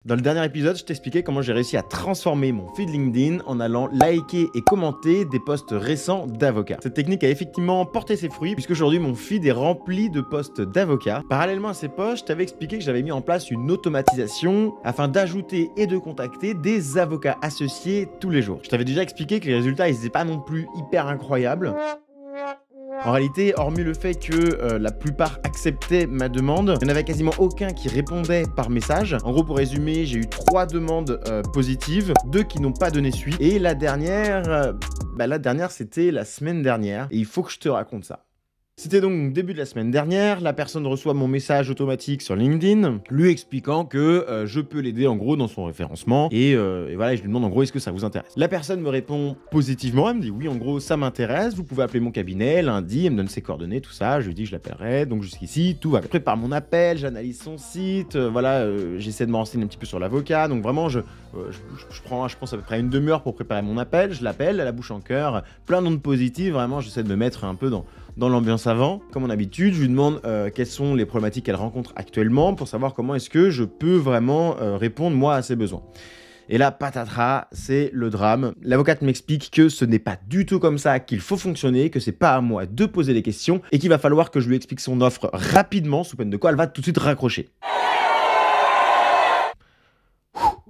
Dans le dernier épisode, je t'expliquais comment j'ai réussi à transformer mon feed LinkedIn en allant liker et commenter des posts récents d'avocats. Cette technique a effectivement porté ses fruits puisque aujourd'hui mon feed est rempli de posts d'avocats. Parallèlement à ces posts, je t'avais expliqué que j'avais mis en place une automatisation afin d'ajouter et de contacter des avocats associés tous les jours. Je t'avais déjà expliqué que les résultats ils n'étaient pas non plus hyper incroyables. En réalité, hormis le fait que la plupart acceptaient ma demande, il n'y en avait quasiment aucun qui répondait par message. En gros, pour résumer, j'ai eu 3 demandes positives, 2 qui n'ont pas donné suite. Et la dernière, c'était la semaine dernière. Et il faut que je te raconte ça. C'était donc début de la semaine dernière, la personne reçoit mon message automatique sur LinkedIn, lui expliquant que je peux l'aider en gros dans son référencement et voilà, je lui demande en gros est-ce que ça vous intéresse. La personne me répond positivement, elle me dit oui en gros ça m'intéresse, vous pouvez appeler mon cabinet lundi, elle me donne ses coordonnées, tout ça, je lui dis que je l'appellerai, donc jusqu'ici tout va. Je prépare mon appel, j'analyse son site, j'essaie de me renseigner un petit peu sur l'avocat, donc vraiment je prends je pense à peu près une demi-heure pour préparer mon appel, je l'appelle à la bouche en cœur, plein d'ondes positives, vraiment j'essaie de me mettre un peu dans l'ambiance avant. Comme en habitude, je lui demande quelles sont les problématiques qu'elle rencontre actuellement pour savoir comment est-ce que je peux vraiment répondre moi à ses besoins. Et là, patatras, c'est le drame. L'avocate m'explique que ce n'est pas du tout comme ça qu'il faut fonctionner, que c'est pas à moi de poser les questions et qu'il va falloir que je lui explique son offre rapidement, sous peine de quoi elle va tout de suite raccrocher.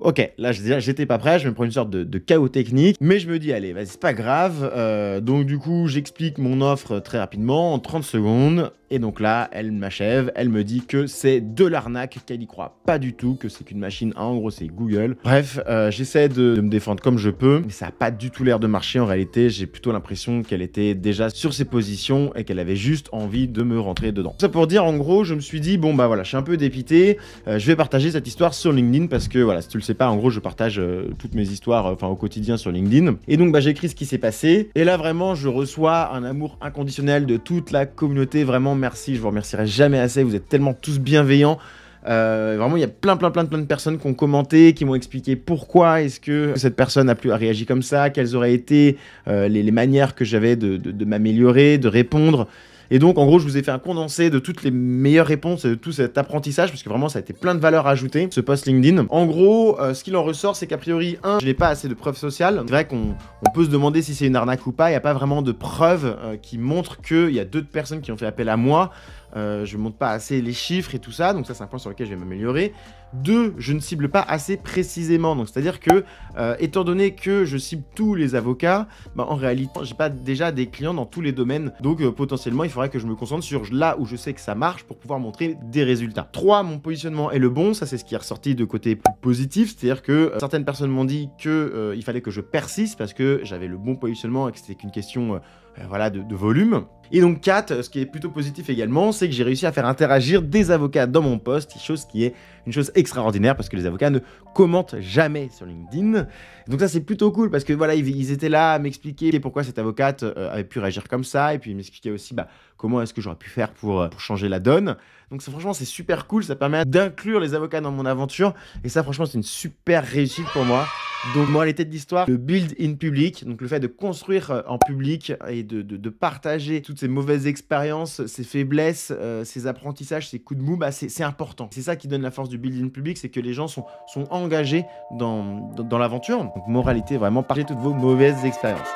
Ok, là j'étais pas prêt, je me prends une sorte de chaos technique, mais je me dis allez, vas-y, c'est pas grave. Donc du coup, j'explique mon offre très rapidement, en 30 secondes. Et donc là, elle m'achève, elle me dit que c'est de l'arnaque, qu'elle y croit pas du tout, que c'est qu'une machine, en gros c'est Google. Bref, j'essaie de me défendre comme je peux, mais ça a pas du tout l'air de marcher en réalité. J'ai plutôt l'impression qu'elle était déjà sur ses positions et qu'elle avait juste envie de me rentrer dedans. Ça pour dire, en gros, je me suis dit, bon bah voilà, je suis un peu dépité, je vais partager cette histoire sur LinkedIn parce que voilà, si tu le sais pas, en gros, je partage toutes mes histoires au quotidien sur LinkedIn. Et donc bah, j'ai écrit ce qui s'est passé, et là vraiment, je reçois un amour inconditionnel de toute la communauté, vraiment merci, je vous remercierai jamais assez, vous êtes tellement tous bienveillants. Vraiment, il y a plein de personnes qui ont commenté, qui m'ont expliqué pourquoi est-ce que cette personne a réagi comme ça, quelles auraient été les manières que j'avais de m'améliorer, de répondre. Et donc, en gros, je vous ai fait un condensé de toutes les meilleures réponses et de tout cet apprentissage, parce que vraiment, ça a été plein de valeur ajoutée, ce post LinkedIn. En gros, ce qu'il en ressort, c'est qu'a priori, je n'ai pas assez de preuves sociales. C'est vrai qu'on peut se demander si c'est une arnaque ou pas. Il n'y a pas vraiment de preuves qui montrent qu'il y a d'autres personnes qui ont fait appel à moi. Je ne montre pas assez les chiffres et tout ça, donc ça c'est un point sur lequel je vais m'améliorer. 2, je ne cible pas assez précisément, donc c'est-à-dire que étant donné que je cible tous les avocats, bah, en réalité j'ai pas déjà des clients dans tous les domaines, donc potentiellement il faudrait que je me concentre sur là où je sais que ça marche pour pouvoir montrer des résultats. 3, mon positionnement est le bon, ça c'est ce qui est ressorti de côté plus positif, c'est-à-dire que certaines personnes m'ont dit que il fallait que je persiste parce que j'avais le bon positionnement et que c'était qu'une question de volume. Et donc 4, ce qui est plutôt positif également, c'est que j'ai réussi à faire interagir des avocats dans mon post, chose qui est une chose extraordinaire parce que les avocats ne commentent jamais sur LinkedIn. Donc ça c'est plutôt cool parce que voilà, ils étaient là à m'expliquer pourquoi cette avocate avait pu réagir comme ça, et puis ils m'expliquaient aussi comment est-ce que j'aurais pu faire pour changer la donne. Donc franchement c'est super cool, ça permet d'inclure les avocats dans mon aventure, et ça franchement c'est une super réussite pour moi. Donc moralité de l'histoire, le build in public, donc le fait de construire en public et de partager toutes ces mauvaises expériences, ces faiblesses, ces apprentissages, ces coups de mou, c'est important. C'est ça qui donne la force du build in public, c'est que les gens sont engagés dans l'aventure. Donc moralité, vraiment, partagez toutes vos mauvaises expériences.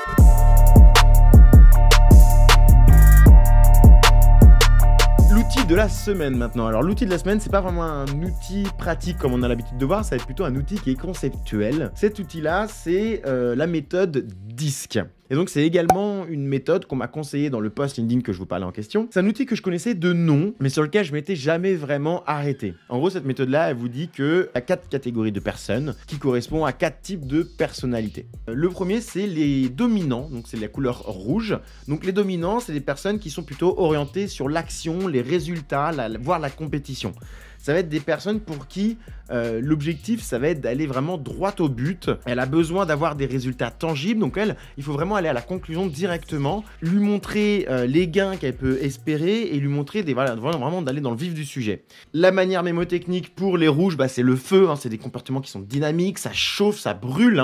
L'outil de la semaine maintenant. Alors l'outil de la semaine, c'est pas vraiment un outil pratique comme on a l'habitude de voir, ça va être plutôt un outil qui est conceptuel. Cet outil-là, c'est la méthode DISC. Et donc c'est également une méthode qu'on m'a conseillée dans le post LinkedIn que je vous parlais en question. C'est un outil que je connaissais de nom, mais sur lequel je m'étais jamais vraiment arrêté. En gros, cette méthode-là, elle vous dit qu'il y a 4 catégories de personnes qui correspondent à 4 types de personnalités. Le premier, c'est les dominants, donc c'est la couleur rouge. Donc les dominants, c'est des personnes qui sont plutôt orientées sur l'action, les résultats, voire la compétition. Ça va être des personnes pour qui l'objectif, ça va être d'aller vraiment droit au but. Elle a besoin d'avoir des résultats tangibles, donc elle, il faut vraiment aller à la conclusion directement, lui montrer les gains qu'elle peut espérer et lui montrer vraiment d'aller dans le vif du sujet. La manière mémotechnique pour les rouges, c'est le feu, c'est des comportements qui sont dynamiques, ça chauffe, ça brûle,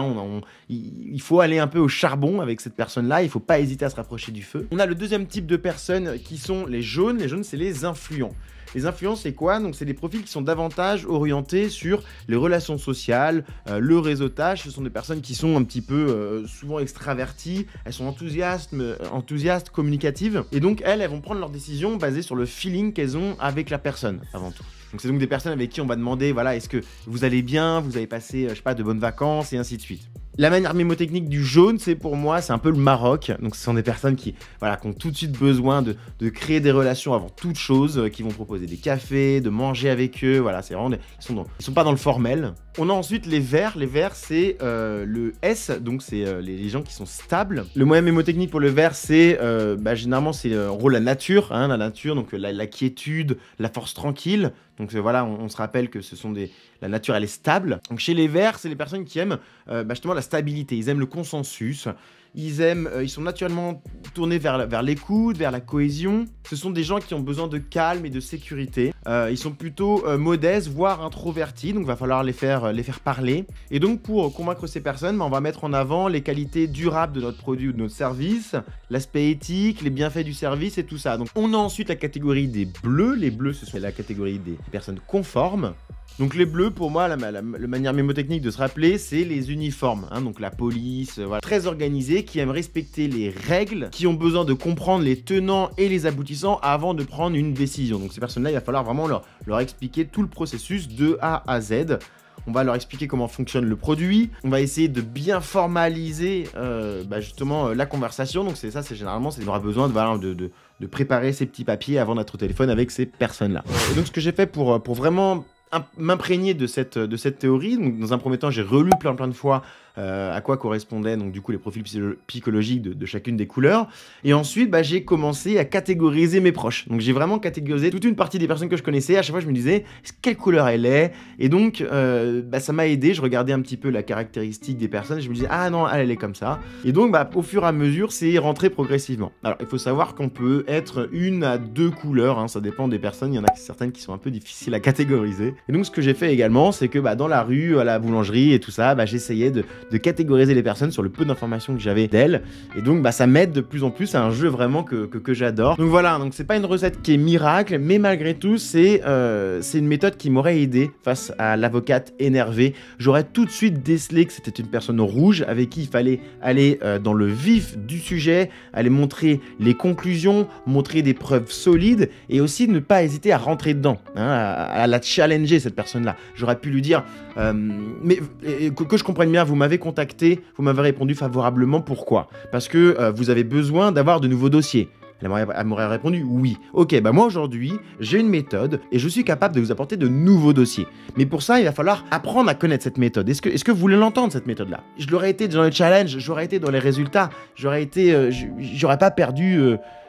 il faut aller un peu au charbon avec cette personne-là, il ne faut pas hésiter à se rapprocher du feu. On a le deuxième type de personnes qui sont les jaunes. Les jaunes, c'est les influents. Les influents, c'est quoi? Donc c'est des profils qui sont davantage orientés sur les relations sociales, le réseautage. Ce sont des personnes qui sont un petit peu souvent extraverties, elles sont enthousiastes, communicatives, et donc elles vont prendre leurs décisions basées sur le feeling qu'elles ont avec la personne avant tout. Donc c'est donc des personnes avec qui on va demander, voilà, est-ce que vous allez bien, vous avez passé, je sais pas, de bonnes vacances, et ainsi de suite. La manière mémotechnique du jaune, c'est pour moi, c'est un peu le Maroc. Donc ce sont des personnes qui ont tout de suite besoin de créer des relations avant toute chose, qui vont proposer des cafés, de manger avec eux. Voilà, c'est vraiment ils sont pas dans le formel. On a ensuite les verts. Les verts, c'est le S, donc c'est les gens qui sont stables. Le moyen mémotechnique pour le vert, c'est généralement c'est en gros la nature, la nature, donc la quiétude, la force tranquille. Donc voilà, on se rappelle que la nature, elle est stable. Donc chez les verts, c'est les personnes qui aiment justement la stabilité. Ils aiment le consensus. Ils sont naturellement tournés vers l'écoute, vers la cohésion. Ce sont des gens qui ont besoin de calme et de sécurité. Ils sont plutôt modestes, voire introvertis, donc il va falloir les faire parler. Et donc pour convaincre ces personnes, on va mettre en avant les qualités durables de notre produit ou de notre service, l'aspect éthique, les bienfaits du service et tout ça. Donc on a ensuite la catégorie des bleus. Les bleus, ce sont la catégorie des personnes conformes. Donc les bleus, pour moi, la manière mémotechnique de se rappeler, c'est les uniformes, donc la police, voilà, très organisés, qui aiment respecter les règles, qui ont besoin de comprendre les tenants et les aboutissants avant de prendre une décision. Donc ces personnes-là, il va falloir vraiment leur expliquer tout le processus de A à Z. On va leur expliquer comment fonctionne le produit. On va essayer de bien formaliser justement la conversation. Donc c'est généralement, on aura besoin de préparer ces petits papiers avant d'être au téléphone avec ces personnes-là. Et donc ce que j'ai fait pour vraiment m'imprégner de cette théorie. Donc, dans un premier temps, j'ai relu plein de fois à quoi correspondaient donc du coup les profils psychologiques de chacune des couleurs. Et ensuite, j'ai commencé à catégoriser mes proches. Donc j'ai vraiment catégorisé toute une partie des personnes que je connaissais. À chaque fois, je me disais quelle couleur elle est. Et donc ça m'a aidé. Je regardais un petit peu la caractéristique des personnes. Et je me disais ah non, elle est comme ça. Et donc au fur et à mesure, c'est rentré progressivement. Alors il faut savoir qu'on peut être 1 à 2 couleurs. Ça dépend des personnes. Il y en a certaines qui sont un peu difficiles à catégoriser. Et donc ce que j'ai fait également, c'est que dans la rue, à la boulangerie et tout ça, j'essayais de catégoriser les personnes sur le peu d'informations que j'avais d'elles. Et donc ça m'aide de plus en plus. C'est un jeu vraiment que j'adore. Donc voilà, donc c'est pas une recette qui est miracle, mais malgré tout, c'est une méthode qui m'aurait aidé face à l'avocate énervée. J'aurais tout de suite décelé que c'était une personne rouge avec qui il fallait aller dans le vif du sujet, aller montrer les conclusions, montrer des preuves solides et aussi ne pas hésiter à rentrer dedans, à la challenger cette personne-là. J'aurais pu lui dire que je comprenne bien, vous m'avez contacté, vous m'avez répondu favorablement, pourquoi? Parce que vous avez besoin d'avoir de nouveaux dossiers. Elle m'aurait répondu oui. Ok, moi aujourd'hui, j'ai une méthode et je suis capable de vous apporter de nouveaux dossiers. Mais pour ça, il va falloir apprendre à connaître cette méthode. Est-ce que vous voulez l'entendre, cette méthode-là? Je l'aurais été dans le challenge, j'aurais été dans les résultats, j'aurais pas perdu,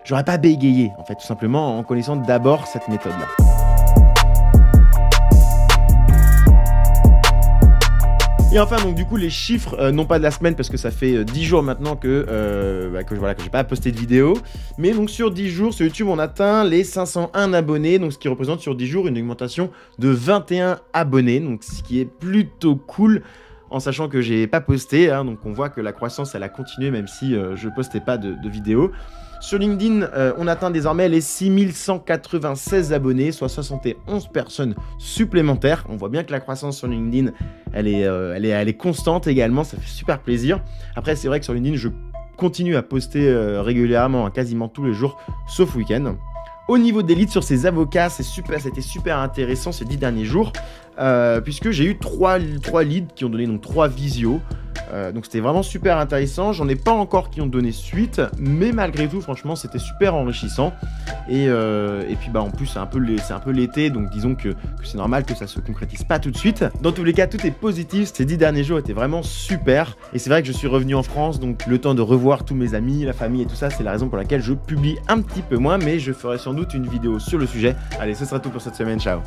j'aurais pas bégayé, en fait, tout simplement en connaissant d'abord cette méthode-là. Et enfin, donc du coup, les chiffres, non pas de la semaine, parce que ça fait 10 jours maintenant que j'ai pas posté de vidéo. Mais donc sur 10 jours, sur YouTube, on atteint les 501 abonnés, donc ce qui représente sur 10 jours une augmentation de 21 abonnés, donc ce qui est plutôt cool. En sachant que j'ai pas posté, donc on voit que la croissance, elle a continué, même si je postais pas de vidéos. Sur LinkedIn, on atteint désormais les 6196 abonnés, soit 71 personnes supplémentaires. On voit bien que la croissance sur LinkedIn, elle est constante également, ça fait super plaisir. Après, c'est vrai que sur LinkedIn, je continue à poster régulièrement, quasiment tous les jours, sauf week-end. Au niveau des leads sur ces avocats, c'était super intéressant ces 10 derniers jours, puisque j'ai eu 3 leads qui ont donné donc 3 visios. Donc c'était vraiment super intéressant. J'en ai pas encore qui ont donné suite, mais malgré tout, franchement, c'était super enrichissant. Et puis en plus, c'est un peu l'été, donc disons que c'est normal que ça se concrétise pas tout de suite. Dans tous les cas, tout est positif. Ces 10 derniers jours étaient vraiment super. Et c'est vrai que je suis revenu en France, donc le temps de revoir tous mes amis, la famille et tout ça, c'est la raison pour laquelle je publie un petit peu moins, mais je ferai sans doute une vidéo sur le sujet. Allez, ce sera tout pour cette semaine. Ciao.